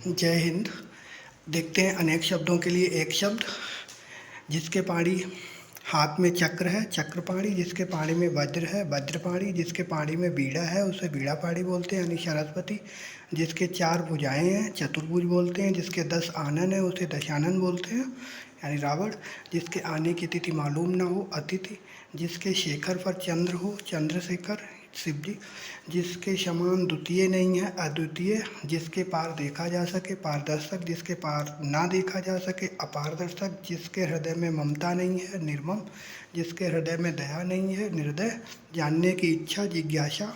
जय हिंद। देखते हैं अनेक शब्दों के लिए एक शब्द। जिसके पाणी हाथ में चक्र है, चक्रपाणी। जिसके पाणी में वज्र है, वज्रपाणी। जिसके पाणी में बीड़ा है, उसे बीड़ापाणी बोलते हैं, यानी सरस्वती। जिसके 4 भुजाएं हैं, चतुर्भुज बोलते हैं। जिसके 10 आनन है, उसे दशानन बोलते हैं, यानी रावण। जिसके आने की तिथि मालूम न हो, अतिथि। जिसके शेखर पर चंद्र हो, चंद्रशेखर, शिव जी। जिसके समान द्वितीय नहीं है, अद्वितीय। जिसके पार देखा जा सके, पारदर्शक। जिसके पार ना देखा जा सके, अपारदर्शक। जिसके हृदय में ममता नहीं है, निर्मम। जिसके हृदय में दया नहीं है, निर्दय। जानने की इच्छा, जिज्ञासा।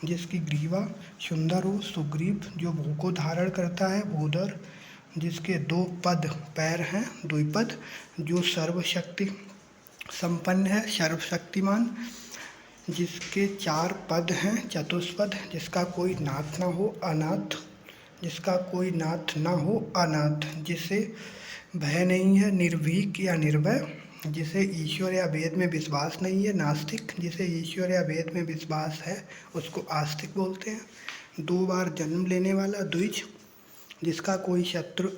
जिसकी ग्रीवा सुंदर हो, सुग्रीव। जो भू को धारण करता है, भूधर। जिसके 2 पद पैर हैं, द्विपद। जो सर्वशक्ति संपन्न है, सर्वशक्तिमान। जिसके 4 पद हैं, चतुष्पद। जिसका कोई नाथ न हो, अनाथ। जिसका कोई नाथ न हो, अनाथ। जिसे भय नहीं है, निर्भीक या निर्भय। जिसे ईश्वर या वेद में विश्वास नहीं है, नास्तिक। जिसे ईश्वर या वेद में विश्वास है, उसको आस्तिक बोलते हैं। 2 बार जन्म लेने वाला, द्विज। जिसका कोई शत्रु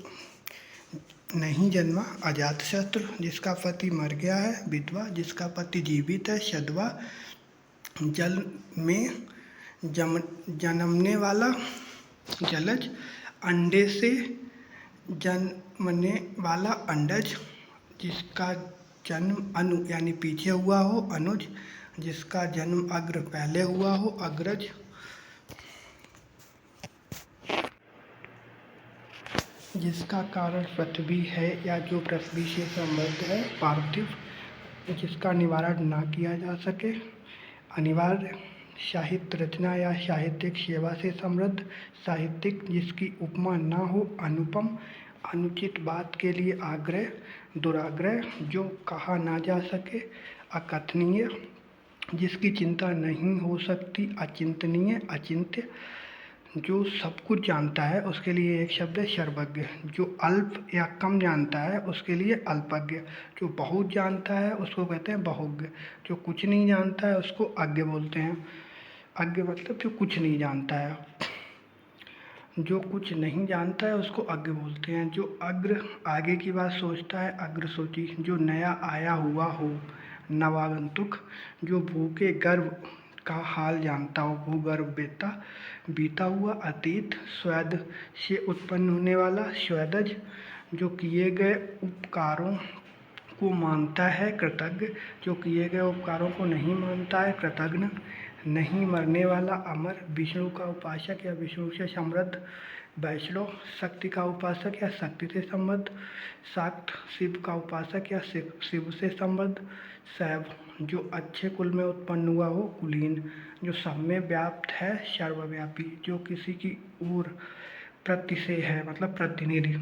नहीं जन्मा, अजातशत्रु। जिसका पति मर गया है, विधवा। जिसका पति जीवित है, सधवा। जल में जन्मने वाला, जलज। अंडे से जन्मने वाला, अंडज। जिसका जन्म अनु यानी पीछे हुआ हो, अनुज। जिसका जन्म अग्र पहले हुआ हो, अग्रज। जिसका कारण पृथ्वी है या जो पृथ्वी से संबद्ध है, पार्थिव। जिसका निवारण ना किया जा सके, अनिवार्य। साहित्य रचना या साहित्यिक सेवा से समृद्ध, साहित्यिक। जिसकी उपमा ना हो, अनुपम। अनुचित बात के लिए आग्रह, दुराग्रह। जो कहा ना जा सके, अकथनीय। जिसकी चिंता नहीं हो सकती, अचिंतनीय, अचिंत्य। जो सब कुछ जानता है, उसके लिए एक शब्द है, सर्वज्ञ। जो अल्प या कम जानता है, उसके लिए अल्पज्ञ। जो बहुत जानता है, उसको कहते हैं बहुज्ञ। जो कुछ नहीं जानता है, उसको अज्ञ बोलते हैं। अज्ञ मतलब जो कुछ नहीं जानता है। जो कुछ नहीं जानता है, उसको अज्ञ बोलते हैं। जो अग्र आगे की बात सोचता है, अग्र सोची। जो नया आया हुआ हो, नवागंतुक। जो भूखे गर्भ का हाल जानता हो, भूगर्भ बीता हुआ, अतीत। स्वेद से उत्पन्न होने वाला, स्वेदज। जो किए गए उपकारों को मानता है, कृतज्ञ। जो किए गए उपकारों को नहीं मानता है, कृतघ्न। नहीं मरने वाला, अमर। विष्णु का उपासक या विष्णु से समृद्ध, वैष्णव। शक्ति का उपासक या शक्ति से संबद्ध, शाक्त। शिव का उपासक या शिव से संबद्ध, शैव। जो अच्छे कुल में उत्पन्न हुआ हो, कुलीन। जो सब में व्याप्त है, सर्वव्यापी। जो किसी की ओर प्रति से है, मतलब प्रतिनिधि।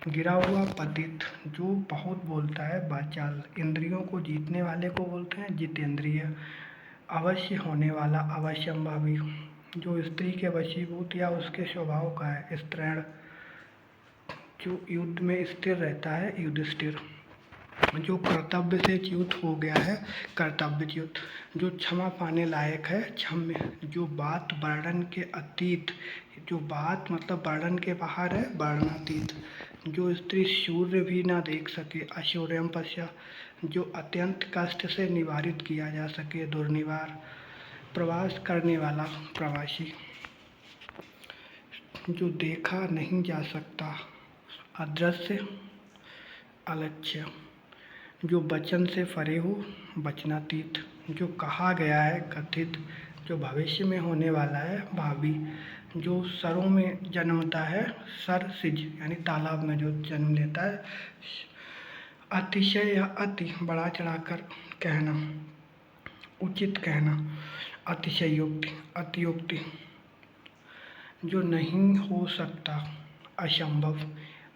गिरा हुआ, पतित। जो बहुत बोलता है, वाचाल। इंद्रियों को जीतने वाले को बोलते हैं, जितेंद्रिय। अवश्य होने वाला, अवश्यंभावी। जो स्त्री के वशीभूत या उसके स्वभाव का है, स्त्रैण। जो युद्ध में स्थिर रहता है, युधिष्ठिर। जो कर्तव्य से च्युत हो गया है, कर्तव्यच्युत। जो क्षमा पाने लायक है, क्षम्य। जो बात वर्णन के अतीत। जो बात मतलब वर्णन के बाहर है, वर्णनातीत। जो स्त्री सूर्य भी ना देख सके, अशौर्यम पश्या। जो अत्यंत कष्ट से निवारित किया जा सके, दुर्निवार। प्रवास करने वाला, प्रवासी। जो देखा नहीं जा सकता, अदृश्य, अलक्ष्य। जो वचन से परे हो, वचनातीत। जो कहा गया है, कथित। जो भविष्य में होने वाला है, भावी। जो सरों में जन्मता है, सरसिज यानी तालाब में जो जन्म लेता है। अतिशय या अति, बढ़ा चढ़ाकर कहना, उचित कहना। अतिशयोक्ति, अतियोक्ति। जो नहीं हो सकता, असंभव।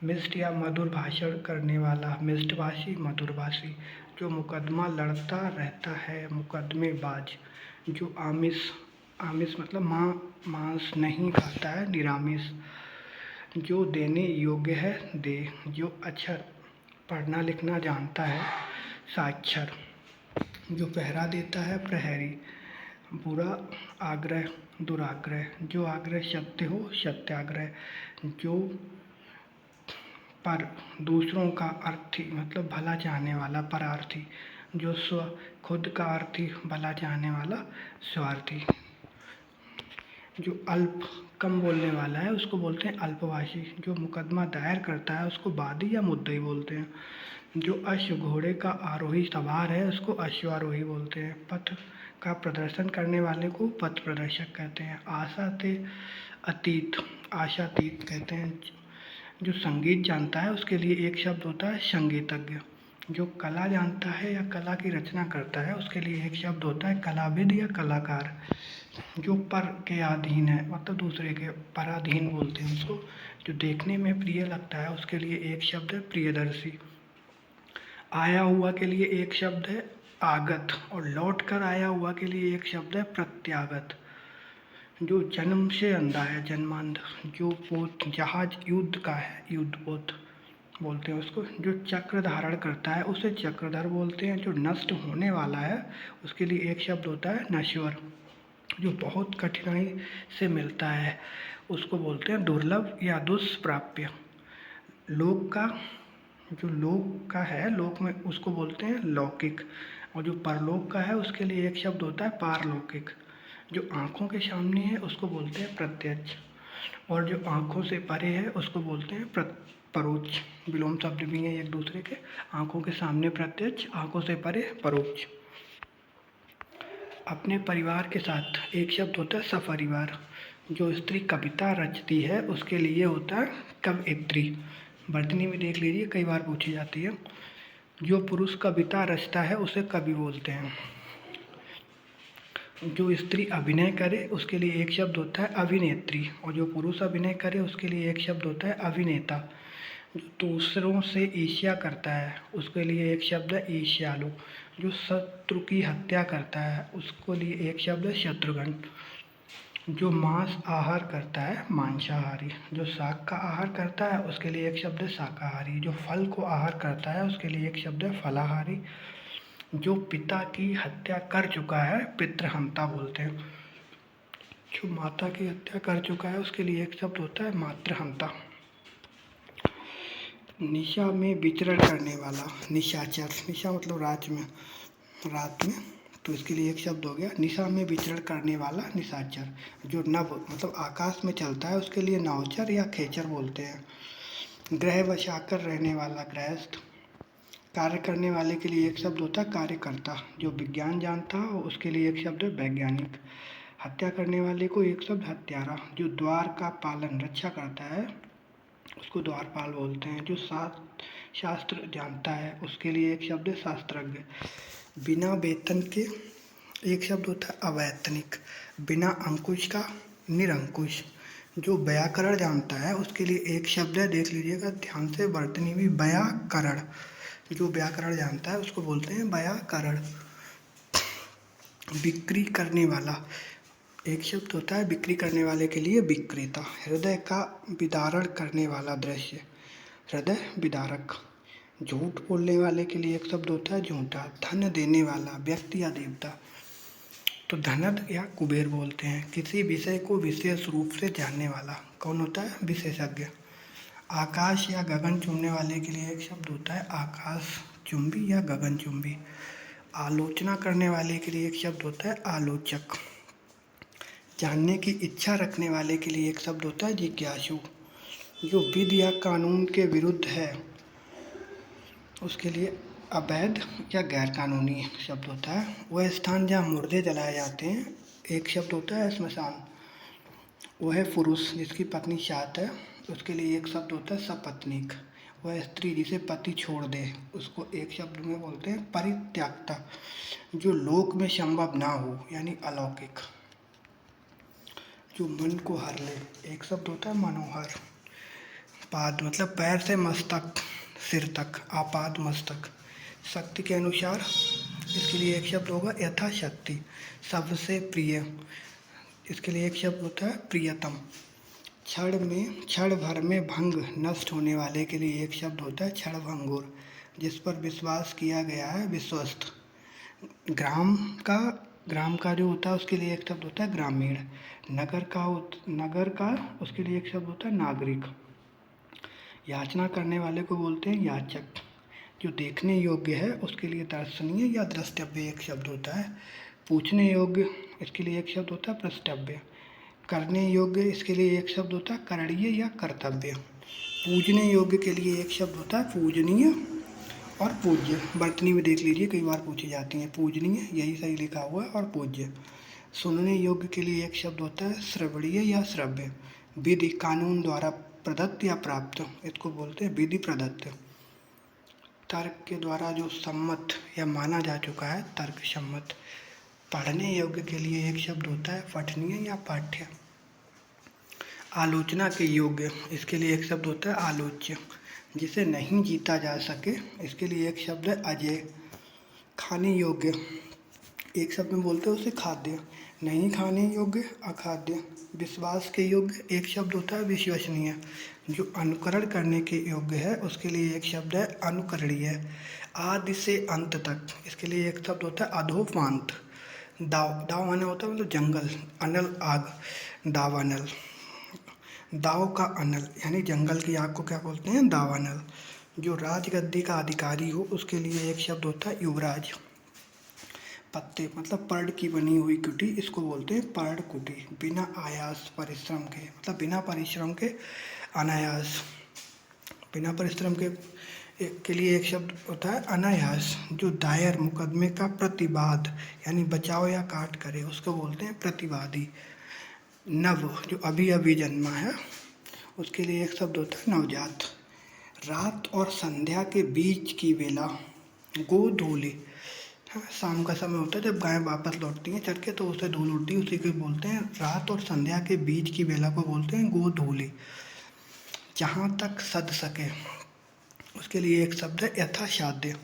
मिष्ट या मधुर भाषण करने वाला, मिष्टभाषी, मधुरभाषी। जो मुकदमा लड़ता रहता है, मुकदमेबाज। जो आमिष, आमिष मतलब मांस नहीं खाता है, निरामिष। जो देने योग्य है, दे। जो अक्षर पढ़ना लिखना जानता है, साक्षर। जो पहरा देता है, प्रहरी। बुरा आग्रह, दुराग्रह। जो आग्रह सत्य हो, सत्याग्रह। जो पर दूसरों का अर्थी मतलब भला चाहने वाला, परार्थी। जो स्व खुद का अर्थी, भला चाहने वाला, स्वार्थी। जो अल्प कम बोलने वाला है उसको बोलते हैं अल्पभाषी। जो मुकदमा दायर करता है उसको वादी या मुद्दई बोलते हैं। जो अश्व घोड़े का आरोही सवार है उसको अश्वारोही बोलते हैं। पथ का प्रदर्शन करने वाले को पथ प्रदर्शक कहते हैं। आशा से अतीत, आशातीत कहते हैं। जो संगीत जानता है उसके लिए एक शब्द होता है संगीतज्ञ। जो कला जानता है या कला की रचना करता है उसके लिए एक शब्द होता है कलाविद या कलाकार। जो पर के अधीन है मतलब दूसरे के पराधीन बोलते हैं उसको। जो देखने में प्रिय लगता है उसके लिए एक शब्द है प्रियदर्शी। आया हुआ के लिए एक शब्द है आगत और लौट कर आया हुआ के लिए एक शब्द है प्रत्यागत। जो जन्म से अंधा है जन्मांध। जो पोत जहाज युद्ध का है युद्धपोत बोलते हैं उसको। जो चक्र धारण करता है उसे चक्रधर बोलते हैं। जो नष्ट होने वाला है उसके लिए एक शब्द होता है नश्वर। जो बहुत कठिनाई से मिलता है उसको बोलते हैं दुर्लभ या दुष्प्राप्य। लोक का, जो लोक का है लोक में उसको बोलते हैं लौकिक। और जो परलोक का है उसके लिए एक शब्द होता है पारलौकिक। जो आँखों के सामने है उसको बोलते हैं प्रत्यक्ष। और जो आँखों से परे है उसको बोलते हैं परोक्ष। विलोम शब्द भी हैं एक दूसरे के। आँखों के सामने प्रत्यक्ष, आँखों से परे परोक्ष। अपने परिवार के साथ एक शब्द होता है सपरिवार। जो स्त्री कविता रचती है उसके लिए होता है कवयित्री। वर्तनी में देख लीजिए कई बार पूछी जाती है। जो पुरुष कविता रचता है उसे कवि बोलते हैं। जो स्त्री अभिनय करे उसके लिए एक शब्द होता है अभिनेत्री। और जो पुरुष अभिनय करे उसके लिए एक शब्द होता है अभिनेता। जो दूसरों से ईर्ष्या करता है उसके लिए एक शब्द है ईर्ष्यालु। जो शत्रु की हत्या करता है उसके लिए एक शब्द है शत्रुघ्न। जो मांस आहार करता है मांसाहारी। जो शाक का आहार करता है उसके लिए एक शब्द है शाकाहारी। जो फल को आहार करता है उसके लिए एक शब्द है फलाहारी। जो पिता की हत्या कर चुका है पितृहंता बोलते हैं। जो माता की हत्या कर चुका है उसके लिए एक शब्द होता है मातृहंता। निशा में विचरण करने वाला निशाचर। निशा मतलब रात में तो इसके लिए एक शब्द हो गया निशा में विचरण करने वाला निशाचर। जो नभ मतलब आकाश में चलता है उसके लिए नवचर या खेचर बोलते हैं। ग्रह बसाकर रहने वाला गृहस्थ। कार्य करने वाले के लिए एक शब्द होता है कार्यकर्ता। जो विज्ञान जानता है उसके लिए एक शब्द है वैज्ञानिक। हत्या करने वाले को एक शब्द हत्यारा। जो द्वार का पालन रक्षा करता है उसको द्वारपाल बोलते हैं। जो शास्त्र जानता है उसके लिए एक शब्द है शास्त्रज्ञ। बिना वेतन के एक शब्द होता है अवैतनिक। बिना अंकुश का निरंकुश। जो व्याकरण जानता है उसके लिए एक शब्द है देख लीजिएगा ध्यान से वर्तनी में व्याकरण। जो व्याकरण जानता है उसको बोलते हैं व्याकरण। बिक्री करने वाला एक शब्द होता है बिक्री करने वाले के लिए विक्रेता। हृदय का विदारण करने वाला दृश्य हृदय विदारक। झूठ बोलने वाले के लिए एक शब्द होता है झूठा। धन देने वाला व्यक्ति या देवता तो धनद या कुबेर बोलते हैं। किसी विषय को विशेष रूप से जानने वाला कौन होता है विशेषज्ञ। आकाश या गगन चूमने वाले के लिए एक शब्द होता है आकाश चुंबी या गगन चुंबी। आलोचना करने वाले के लिए एक शब्द होता है आलोचक। जानने की इच्छा रखने वाले के लिए एक शब्द होता है जिज्ञासु। जो विधि या कानून के विरुद्ध है उसके लिए अवैध या गैर कानूनी शब्द होता है। वह स्थान जहाँ मुर्दे जलाए जाते हैं एक शब्द होता है श्मशान। वह पुरुष जिसकी पत्नी साथ है उसके लिए एक शब्द होता है सपत्नीक। वह स्त्री जिसे पति छोड़ दे उसको एक शब्द में बोलते हैं परित्याक्ता। जो लोक में संभव ना हो यानी अलौकिक। जो मन को हर ले एक शब्द होता है मनोहर। पाद मतलब पैर से मस्तक सिर तक आपाद मस्तक। शक्ति के अनुसार इसके लिए एक शब्द होगा यथाशक्ति। सबसे प्रिय इसके लिए एक शब्द होता है प्रियतम। क्षण भर में भंग नष्ट होने वाले के लिए एक शब्द होता है क्षणभंगुर। जिस पर विश्वास किया गया है विश्वस्त। ग्राम का ग्राम का जो होता है उसके लिए एक शब्द होता है ग्रामीण। नगर का उसके लिए एक शब्द होता है नागरिक। याचना करने वाले को बोलते हैं याचक। जो देखने योग्य है उसके लिए दर्शनीय या द्रष्टव्य एक शब्द होता है। पूछने योग्य इसके लिए एक शब्द होता है प्रष्टव्य। करने योग्य इसके लिए एक शब्द होता है करणीय या कर्तव्य। पूजने योग्य के लिए एक शब्द होता है पूजनीय और पूज्य। वर्तनी में देख लीजिए कई बार पूछी जाती हैं, पूजनीय यही सही लिखा हुआ है और पूज्य। सुनने योग्य के लिए एक शब्द होता है श्रवणीय या श्रव्य। विधि कानून द्वारा प्रदत्त या प्राप्त, इसको बोलते हैं विधि प्रदत्त। तर्क के द्वारा जो सम्मत या माना जा चुका है, तर्क सम्मत। पढ़ने योग्य के लिए एक शब्द होता है पठनीय या पाठ्य। आलोचना के योग्य इसके लिए एक शब्द होता है आलोच्य। जिसे नहीं जीता जा सके इसके लिए एक शब्द है अजेय। खाने योग्य एक शब्द में बोलते हैं उसे खाद्य। नहीं खाने योग्य अखाद्य। विश्वास के योग्य एक शब्द होता है विश्वसनीय। जो अनुकरण करने के योग्य है उसके लिए एक शब्द है अनुकरणीय। आदि से अंत तक इसके लिए एक शब्द होता है अधोपांत। दाव दाव माने होता है मतलब जंगल, अनल आग, दावानल। दाव का अनल यानी जंगल की आग को क्या बोलते हैं दावानल। जो राजगद्दी का अधिकारी हो उसके लिए एक शब्द होता है युवराज। पत्ते मतलब पर्ड की बनी हुई कुटी इसको बोलते हैं पर्ड कुटी। बिना आयास परिश्रम के मतलब बिना परिश्रम के अनायास। बिना परिश्रम के लिए एक शब्द होता है अनायास। जो दायर मुकदमे का प्रतिवाद यानी बचाव या काट करे उसको बोलते हैं प्रतिवादी। नव जो अभी अभी जन्मा है उसके लिए एक शब्द होता है नवजात। रात और संध्या के बीच की बेला गोधूलि। शाम का समय होता है जब गायें वापस लौटती हैं चर के तो उसे धूल उड़ती है, उसी को बोलते हैं रात और संध्या के बीच की बेला को बोलते हैं गोधूलि। जहाँ तक सद सके उसके लिए एक शब्द है यथासाध्य।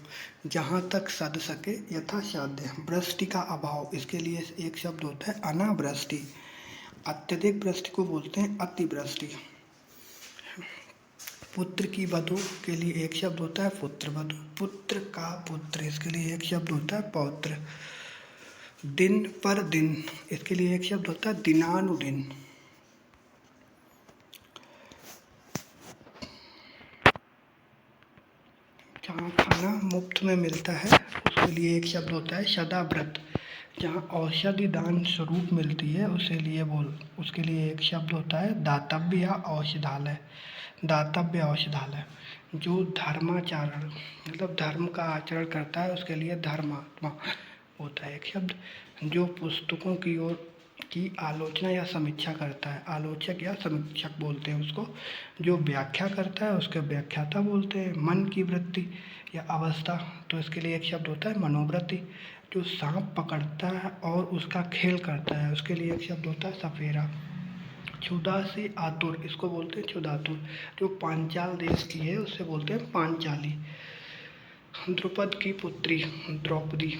जहाँ तक सद सके यथासाध्य। वृष्टि का अभाव इसके लिए एक शब्द होता है अनावृष्टि। अत्यधिक वृष्टि को बोलते हैं अतिवृष्टि। पुत्र की वधू के लिए एक शब्द होता है पुत्र वधू। पुत्र का पुत्र इसके लिए एक शब्द होता है पौत्र। दिन पर दिन इसके लिए एक शब्द होता है दिनानुदिन। जहाँ खाना मुफ्त में मिलता है उसके लिए एक शब्द होता है सदाव्रत। जहाँ औषधि दान स्वरूप मिलती है उसके लिए एक शब्द होता है दातव्य या औषधालय। दातव्य औषधालय। जो धर्माचरण मतलब धर्म का आचरण करता है उसके लिए धर्मात्मा होता है एक शब्द। जो पुस्तकों की आलोचना या समीक्षा करता है, आलोचक या समीक्षक बोलते हैं उसको। जो व्याख्या करता है उसके व्याख्याता बोलते हैं। मन की वृत्ति या अवस्था तो इसके लिए एक शब्द होता है मनोवृत्ति। जो सांप पकड़ता है और उसका खेल करता है उसके लिए एक शब्द होता है सफेरा। क्षुधा से आतुर इसको बोलते हैं क्षुधातुर। जो पांचाल देश की है उससे बोलते हैं पांचाली। द्रुपद की पुत्री द्रौपदी।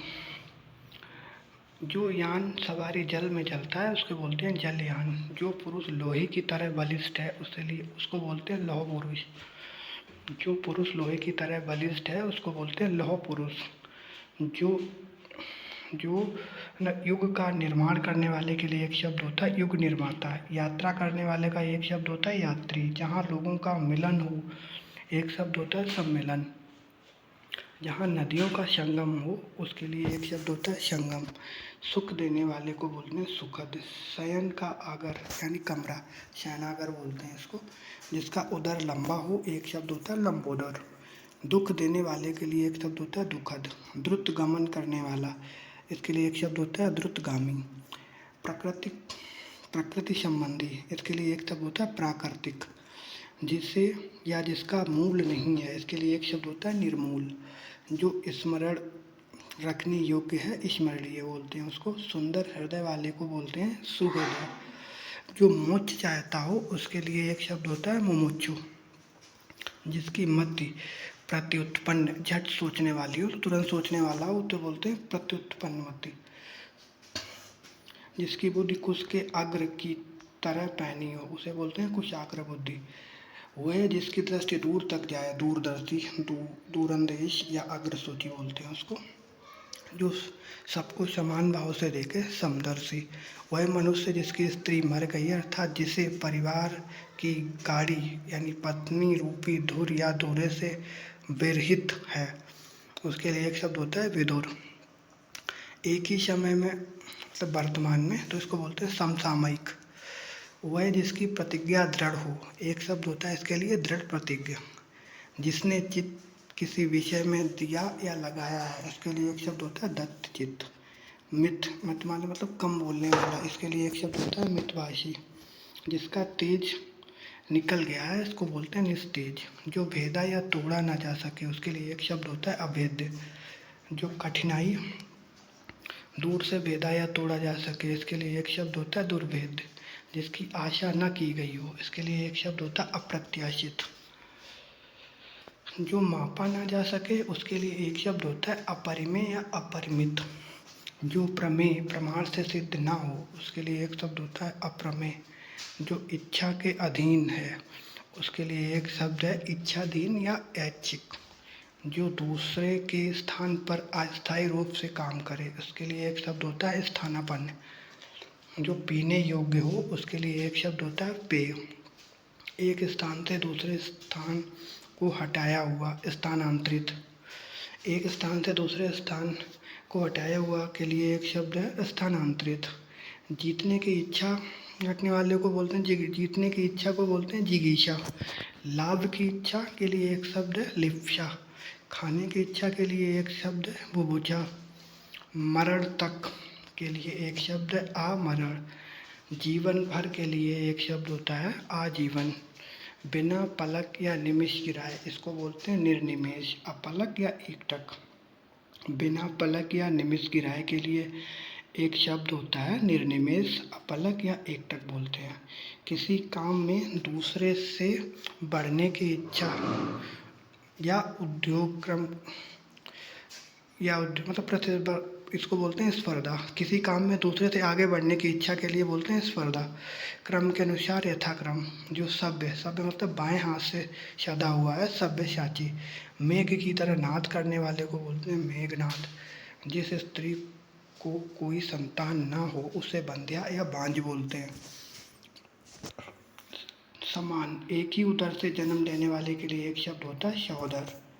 जो यान सवारी जल में चलता है उसको बोलते हैं जलयान। जो पुरुष लोहे की तरह बलिष्ठ है उसको बोलते हैं लौह पुरुष। जो पुरुष लोहे की तरह बलिष्ठ है उसको बोलते हैं लौह पुरुष। जो युग का निर्माण करने वाले के लिए एक शब्द होता है युग निर्माता। यात्रा करने वाले का एक शब्द होता है यात्री। जहाँ लोगों का मिलन हो एक शब्द होता है सम्मेलन। जहाँ नदियों का संगम हो उसके लिए एक शब्द होता है संगम। सुख देने वाले को बोलते हैं सुखद। शयन का आगर यानी कमरा शयनागर बोलते हैं इसको। जिसका उदर लंबा हो एक शब्द होता है लंबोदर। दुख देने वाले के लिए एक शब्द होता है दुखद। द्रुत गमन करने वाला इसके लिए एक शब्द होता है द्रुतगामी। प्रकृति संबंधी इसके लिए एक शब्द होता है प्राकृतिक। जिसे या जिसका मूल नहीं है इसके लिए एक शब्द होता है निर्मूल। जो स्मरण रखने योग्य है स्मरणीय बोलते हैं उसको। सुंदर हृदय वाले को बोलते हैं सुहृदय। जो मोक्ष चाहता हो उसके लिए एक शब्द होता है मुमुक्षु। जिसकी मति प्रत्युत्पन्न झट सोचने वाली हो तुरंत सोचने वाला हो तो बोलते हैं प्रत्युत्पन्न मति। जिसकी बुद्धि कुश के अग्र की तरह पैनी हो उसे बोलते हैं कुशाग्र बुद्धि। वह जिसकी दृष्टि दूर तक जाए दूरदर्शी दूरंदेश या अग्रसूची बोलते हैं उसको। जो सबको समान भाव से देखे, समदर्शी। वह मनुष्य जिसकी स्त्री मर गई, अर्थात जिसे परिवार की गाड़ी यानी पत्नी रूपी धुर या धुरे से विरहित है, उसके लिए एक शब्द होता है विदुर। एक ही समय में मतलब वर्तमान में, तो इसको बोलते हैं समसामयिक। वह जिसकी प्रतिज्ञा दृढ़ हो, एक शब्द होता है इसके लिए दृढ़ प्रतिज्ञा। जिसने चित्त किसी विषय में दिया या लगाया है, इसके लिए एक शब्द होता है दत्त चित्त। मित मित माने मतलब कम बोलने वाला, इसके लिए एक शब्द होता है मितभाषी। जिसका तेज निकल गया है, इसको बोलते हैं निस्तेज। जो भेदा या तोड़ा ना जा सके, उसके लिए एक शब्द होता है अभेद्य। जो कठिनाई दूर से भेदा या तोड़ा जा सके, इसके लिए एक शब्द होता है दुर्भेद्य। जिसकी आशा न की गई हो, इसके लिए एक शब्द होता है अप्रत्याशित। जो मापा ना जा सके, उसके लिए एक शब्द होता है अपरिमेय या अपरिमित। जो प्रमेय प्रमाण से सिद्ध ना हो, उसके लिए एक शब्द होता है अप्रमेय। जो इच्छा के अधीन है, उसके लिए एक शब्द है इच्छाधीन या ऐच्छिक। जो दूसरे के स्थान पर अस्थायी रूप से काम करे, उसके लिए एक शब्द होता है स्थानापन्न। जो पीने योग्य हो, उसके लिए एक शब्द होता है पेय। एक स्थान से दूसरे स्थान को हटाया हुआ, स्थानांतरित। एक स्थान से दूसरे स्थान को हटाया हुआ के लिए एक शब्द है स्थानांतरित। जीतने की इच्छा रखने वाले को बोलते हैं जीतने की इच्छा को बोलते हैं जिगीषा। लाभ की इच्छा के लिए एक शब्द है लिप्सा। खाने की इच्छा के लिए एक शब्द है बुभुक्षा। मरण तक के लिए एक शब्द है आमरण। जीवन भर के लिए एक शब्द होता है आजीवन। बिना पलक या निमिष गिराए, इसको बोलते हैं निर्निमेष। अपलक या एकटक। बिना पलक या निमिष गिराए के लिए एक शब्द होता है निर्निमेष, अपलक या एकटक बोलते हैं। किसी काम में दूसरे से बढ़ने की इच्छा या उद्योग क्रम या मतलब इसको बोलते हैं स्पर्धा। किसी काम में दूसरे से आगे बढ़ने की इच्छा के लिए बोलते हैं स्पर्धा। क्रम के अनुसार यथाक्रम। जो सभ्य सभ्य मतलब बाएं हाथ से सदा हुआ है, सभ्यसाची। मेघ की तरह नाद करने वाले को बोलते हैं मेघनाद। जिस स्त्री को कोई संतान ना हो, उसे बंध्या या बांझ बोलते हैं। समान एक ही उदर से जन्म लेने वाले के लिए एक शब्द होता है सहोदर।